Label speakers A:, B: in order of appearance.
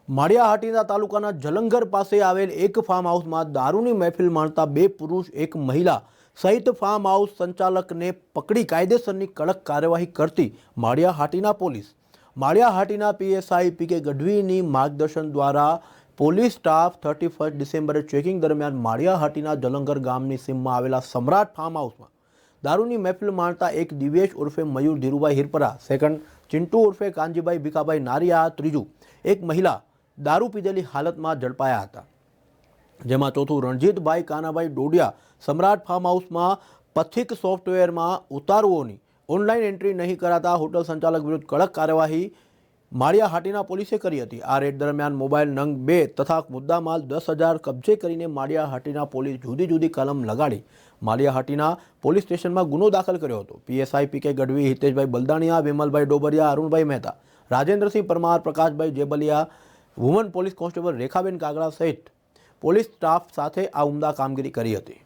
A: માળિયાહાટીના તાલુકાના જલંગર પાસે આવેલ એક ફાર્મ હાઉસમાં દારૂની મહેફિલ માણતા બે પુરુષ એક મહિલા સહિત ફાર્મ હાઉસ સંચાલકને પકડી કાયદેસરની કડક કાર્યવાહી કરતી Malia Hatina police. Malia Hatina PSI P K ગઢવીની માર્ગદર્શન દ્વારા પોલીસ સ્ટાફ 31 ડિસેમ્બરે ચેકિંગ દરમિયાન માળિયાહાટીના જલંગર ગામની સીમમાં આવેલા સમ્રાટ ફાર્મ હાઉસમાં દારૂની મહેફિલ માણતા એક દિવેશ ઉર્ફે મયુર ધીરુભાઈ હિરપરા, સેકન્ડ ચિંટુ ઉર્ફે કાનજીભાઈ ભીખાભાઈ નારિયા, ત્રીજું એક મહિલા દારૂ પીધેલી હાલતમાં ઝડપાયા હતા. જેમાં ચોથું રણજીતભાઈ કાનાભાઈ ડોડિયા સમ્રાટ ફાર્મ હાઉસમાં પથિક સોફ્ટવેરમાં ઉતારુઓની ઓનલાઈન એન્ટ્રી નહીં કરાતા હોટલ સંચાલક વિરુદ્ધ કડક કાર્યવાહી માળિયાહાટીના પોલીસે કરી હતી. આ રેડ દરમિયાન મોબાઈલ નંગ 2 તથા મુદ્દામાલ 10,000 કબજે કરીને માળિયાહાટીના પોલીસ જુદી જુદી કલમ લગાડી માળિયાહાટીના પોલીસ સ્ટેશનમાં ગુનો દાખલ કર્યો હતો. પીએસઆઈ પીકે ગઢવી, હિતેશભાઈ બલદાણિયા, વિમલભાઈ ડોબરિયા, અરુણભાઈ મહેતા, રાજેન્દ્રસિંહ પરમાર, પ્રકાશભાઈ જેબલિયા, વુમન પોલીસ કોન્સ્ટેબલ રેખાબેન કાગડા સહિત પોલીસ સ્ટાફ સાથે આ ઉમદા કામગીરી કરી હતી.